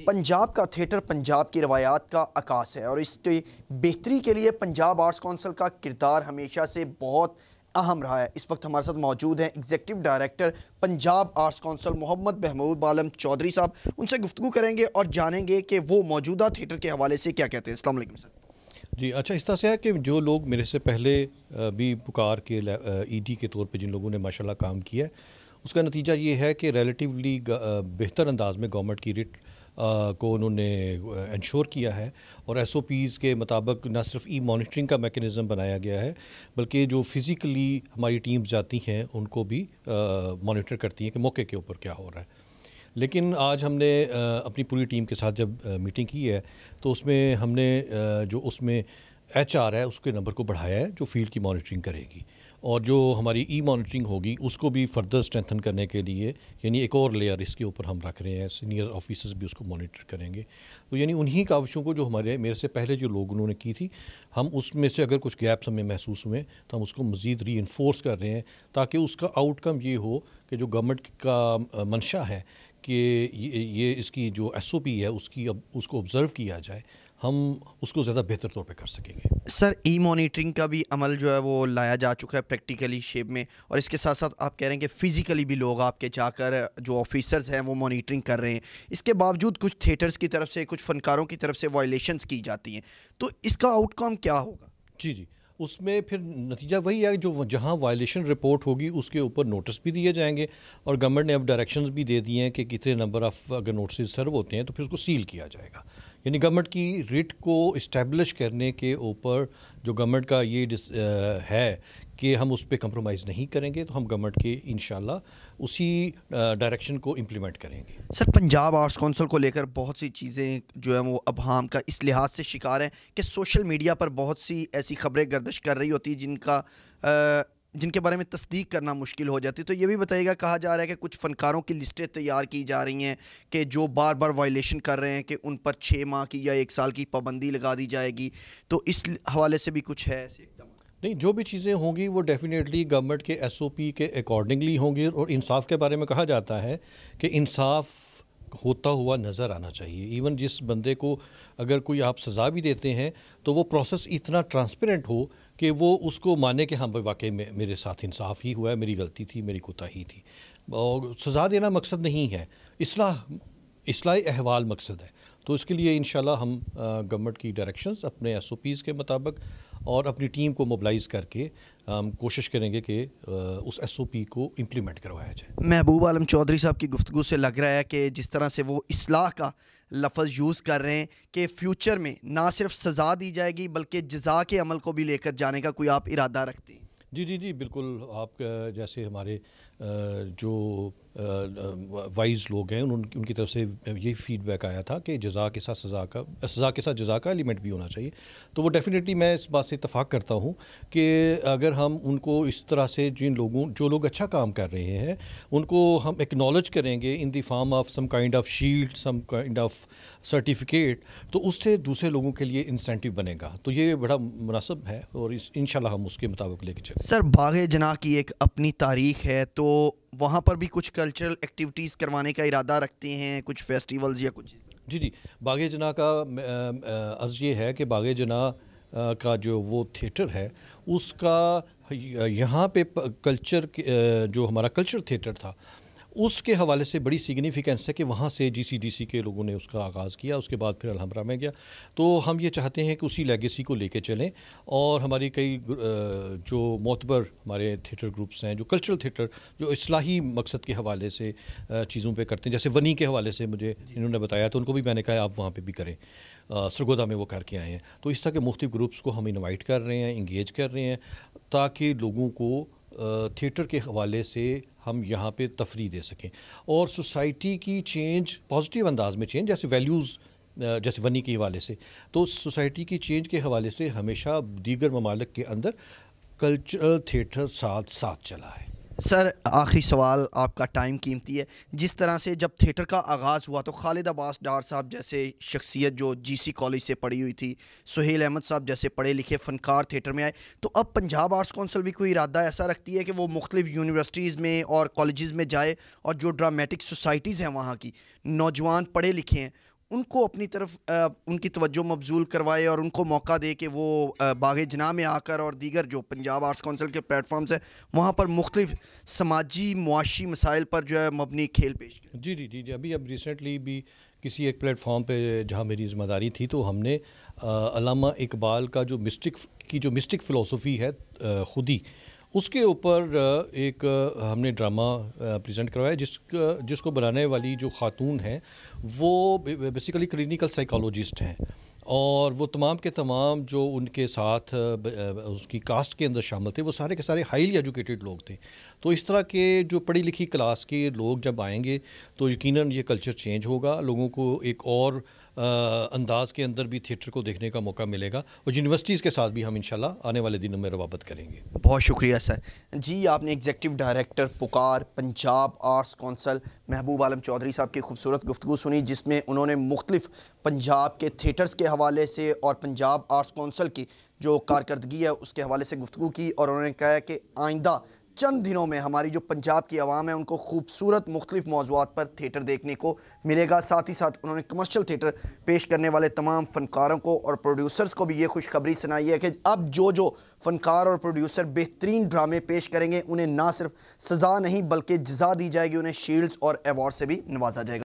پنجاب کا تھیٹر پنجاب کی روایات کا عکاس ہے اور اس کی بہتری کے لیے پنجاب آرٹس کونسل کا کردار ہمیشہ سے بہت اہم رہا ہے۔ اس وقت ہمارے ساتھ موجود ہیں executive director Punjab arts council Muhammad Mahboob Alam Chaudhry صاحب۔ ان سے گفتگو کریں گے اور جانیں گے کہ وہ موجودہ تھیٹر کے حوالے سے کیا کہتے ہیں۔ السلام علیکم سر۔ جی اچھا، اس طرح سے ہے کہ جو لوگ میرے سے پہلے بھی پکار کے ای ڈی کے طور پہ جن لوگوں نے ماشاءاللہ کام کیا ہے، اس کا نتیجہ یہ ہے کہ ریلیٹیولی بہتر انداز میں گورنمنٹ کی ریٹ کو انہوں نے انشور کیا ہے اور ایس او پیز کے مطابق نہ صرف ای مانیٹرنگ کا میکنزم بنایا گیا ہے بلکہ جو فزیکلی ہماری ٹیمز جاتی ہیں ان کو بھی مانیٹر کرتی ہیں کہ موقع کے اوپر کیا ہو رہا ہے۔ لیکن آج ہم نے اپنی پوری ٹیم کے ساتھ جب میٹنگ کی ہے تو اس میں ہم نے جو اس میں ایچ آر ہے اس کے نمبر کو بڑھایا ہے جو فیلڈ کی مانیٹرنگ کرے گی، اور جو ہماری ای مانیٹرنگ ہوگی اس کو بھی فردر اسٹرینتھن کرنے کے لیے یعنی ایک اور لیئر اس کے اوپر ہم رکھ رہے ہیں، سینئر آفیسرز بھی اس کو مانیٹر کریں گے۔ تو یعنی انہی کاوشوں کو جو میرے سے پہلے جو لوگ انہوں نے کی تھی، ہم اس میں سے اگر کچھ گیپس ہمیں محسوس ہوئے تو ہم اس کو مزید ری انفورس کر رہے ہیں تاکہ اس کا آؤٹ کم یہ ہو کہ جو گورنمنٹ کا منشا ہے کہ یہ اس کی جو ایس او پی ہے اس کو آبزرو کیا جائے، ہم اس کو زیادہ بہتر طور پہ کر سکیں گے۔ سر ای مانیٹرنگ کا بھی عمل جو ہے وہ لایا جا چکا ہے پریکٹیکلی شیپ میں، اور اس کے ساتھ ساتھ آپ کہہ رہے ہیں کہ فزیکلی بھی لوگ آپ کے جا کر جو آفیسرز ہیں وہ مانیٹرنگ کر رہے ہیں۔ اس کے باوجود کچھ تھیٹرز کی طرف سے کچھ فنکاروں کی طرف سے وائلیشنز کی جاتی ہیں، تو اس کا آؤٹ کم کیا ہوگا؟ جی اس میں پھر نتیجہ وہی ہے جو جہاں وائلیشن رپورٹ ہوگی اس کے اوپر نوٹس بھی دیے جائیں گے، اور گورنمنٹ نے اب ڈائریکشنز بھی دے دیے ہیں کہ کتنے نمبر آف اگر نوٹسز سرو ہوتے ہیں تو پھر اس کو سیل کیا جائے گا۔ یعنی گورنمنٹ کی ریٹ کو اسٹیبلش کرنے کے اوپر جو گورنمنٹ کا یہ ہے کہ ہم اس پہ کمپرومائز نہیں کریں گے، تو ہم گورنمنٹ کے انشاءاللہ اسی ڈائریکشن کو امپلیمنٹ کریں گے۔ سر پنجاب آرٹس کونسل کو لے کر بہت سی چیزیں جو ہیں وہ ابہام کا اس لحاظ سے شکار ہیں کہ سوشل میڈیا پر بہت سی ایسی خبریں گردش کر رہی ہوتی ہیں جن کے بارے میں تصدیق کرنا مشکل ہو جاتی ہے۔ تو یہ بھی بتائیے گا، کہا جا رہا ہے کہ کچھ فنکاروں کی لسٹیں تیار کی جا رہی ہیں کہ جو بار بار وائلیشن کر رہے ہیں کہ ان پر 6 ماہ کی یا 1 سال کی پابندی لگا دی جائے گی، تو اس حوالے سے بھی کچھ ہے ایسے اقدامات؟ نہیں، جو بھی چیزیں ہوں گی وہ ڈیفینیٹلی گورنمنٹ کے ایس او پی کے اکارڈنگلی ہوں گی، اور انصاف کے بارے میں کہا جاتا ہے کہ انصاف ہوتا ہوا نظر آنا چاہیے۔ ایون جس بندے کو اگر کوئی آپ سزا بھی دیتے ہیں تو وہ پروسیس اتنا ٹرانسپیرنٹ ہو کہ وہ اس کو مانے کہ ہاں بھائی واقعی میں میرے ساتھ انصاف ہی ہوا ہے، میری غلطی تھی، میری کوتاہی تھی۔ اور سزا دینا مقصد نہیں ہے، اصلاح احوال مقصد ہے۔ تو اس کے لیے انشاءاللہ ہم گورنمنٹ کی ڈائریکشنز اپنے ایس او پیز کے مطابق اور اپنی ٹیم کو موبلائز کر کے کوشش کریں گے کہ اس ایس او پی کو امپلیمنٹ کروایا جائے۔ محبوب عالم چودھری صاحب کی گفتگو سے لگ رہا ہے کہ جس طرح سے وہ اصلاح کا لفظ یوز کر رہے ہیں کہ فیوچر میں نہ صرف سزا دی جائے گی بلکہ جزا کے عمل کو بھی لے کر جانے کا کوئی آپ ارادہ رکھتے ہیں؟ جی بالکل، آپ جیسے ہمارے جو وائز لوگ ہیں ان کی طرف سے یہی فیڈ بیک آیا تھا کہ سزا کے ساتھ جزا کا ایلیمنٹ بھی ہونا چاہیے، تو وہ ڈیفینیٹلی میں اس بات سے اتفاق کرتا ہوں کہ اگر ہم ان کو اس طرح سے جو لوگ اچھا کام کر رہے ہیں ان کو ہم ایکنالج کریں گے in the form of some kind of shield, some kind of certificate, تو اس سے دوسرے لوگوں کے لیے انسینٹیو بنے گا، تو یہ بڑا مناسب ہے اور انشاءاللہ ہم اس کے مطابق لے کے چلیں۔ سر باغ جناح کی ایک اپنی تاریخ ہے، تو وہاں پر بھی کچھ کلچرل ایکٹیویٹیز کروانے کا ارادہ رکھتے ہیں، کچھ فیسٹیولز یا کچھ؟ جی باغ جناح کا عرض یہ ہے کہ باغ جناح کا جو وہ تھیٹر ہے اس کا یہاں پہ کلچر جو ہمارا کلچر تھیٹر تھا اس کے حوالے سے بڑی سگنیفیکینس ہے کہ وہاں سے جی سی کے لوگوں نے اس کا آغاز کیا، اس کے بعد پھر الحمرا میں گیا، تو ہم یہ چاہتے ہیں کہ اسی لیگیسی کو لے کے چلیں، اور ہماری کئی جو معتبر ہمارے تھیٹر گروپس ہیں جو کلچرل تھیٹر جو اصلاحی مقصد کے حوالے سے چیزوں پہ کرتے ہیں، جیسے ونی کے حوالے سے مجھے انہوں نے بتایا تو ان کو بھی میں نے کہا آپ وہاں پہ بھی کریں، سرگودا میں وہ کر کے آئے ہیں، تو اس طرح کے مختلف گروپس کو ہم انوائٹ کر رہے ہیں، انگیج کر رہے ہیں تاکہ لوگوں کو تھیٹر کے حوالے سے ہم یہاں پہ تفریح دے سکیں، اور سوسائٹی کی چینج پازیٹیو انداز میں چینج، جیسے ویلیوز جیسے ونی کے حوالے سے، تو سوسائٹی کی چینج کے حوالے سے ہمیشہ دیگر ممالک کے اندر کلچرل تھیٹر ساتھ چلا ہے۔ سر آخری سوال، آپ کا ٹائم قیمتی ہے، جس طرح سے جب تھیٹر کا آغاز ہوا تو خالد عباس ڈار صاحب جیسے شخصیت جو جی سی کالج سے پڑھی ہوئی تھی، سہیل احمد صاحب جیسے پڑھے لکھے فنکار تھیٹر میں آئے، تو اب پنجاب آرٹس کونسل بھی کوئی ارادہ ایسا رکھتی ہے کہ وہ مختلف یونیورسٹیز میں اور کالجز میں جائے اور جو ڈرامیٹک سوسائٹیز ہیں وہاں کی نوجوان پڑھے لکھے ہیں ان کو اپنی طرف ان کی توجہ مبذول کروائے اور ان کو موقع دے کہ وہ باغ جناح میں آ کر اور دیگر جو پنجاب آرٹس کونسل کے پلیٹ فارمز ہیں وہاں پر مختلف سماجی معاشی مسائل پر جو ہے مبنی کھیل پیش کریں؟ جی اب ریسنٹلی بھی کسی ایک پلیٹ فارم پہ جہاں میری ذمہ داری تھی تو ہم نے علامہ اقبال کا جو مسٹک فلسفی ہے خودی، اس کے اوپر ایک ہم نے ڈرامہ پریزنٹ کروایا جس کو بنانے والی جو خاتون ہیں وہ بیسیکلی کلینیکل سائیکالوجسٹ ہیں، اور وہ تمام کے تمام جو ان کے ساتھ اس کی کاسٹ کے اندر شامل تھے وہ سارے کے سارے ہائیلی ایجوکیٹڈ لوگ تھے. تو اس طرح کے جو پڑھی لکھی کلاس کے لوگ جب آئیں گے تو یقیناً یہ کلچر چینج ہوگا، لوگوں کو ایک اور انداز کے اندر بھی تھیٹر کو دیکھنے کا موقع ملے گا، اور یونیورسٹیز کے ساتھ بھی ہم انشاءاللہ آنے والے دنوں میں روابط کریں گے. بہت شکریہ سر. جی آپ نے ایگزیکٹو ڈائریکٹر پکار پنجاب آرٹس کونسل محبوب عالم چودھری صاحب کی خوبصورت گفتگو سنی، جس میں انہوں نے مختلف پنجاب کے تھیٹرز کے حوالے سے اور پنجاب آرٹس کونسل کی جو کارکردگی ہے اس کے حوالے سے گفتگو کی، اور انہوں نے کہا کہ آئندہ چند دنوں میں ہماری جو پنجاب کی عوام ہے ان کو خوبصورت مختلف موضوعات پر تھیٹر دیکھنے کو ملے گا. ساتھ ہی ساتھ انہوں نے کمرشل تھیٹر پیش کرنے والے تمام فنکاروں کو اور پروڈیوسرز کو بھی یہ خوشخبری سنائی ہے کہ اب جو فنکار اور پروڈیوسر بہترین ڈرامے پیش کریں گے انہیں نہ صرف سزا نہیں بلکہ جزا دی جائے گی، انہیں شیلڈز اور ایوارڈ سے بھی نوازا جائے گا.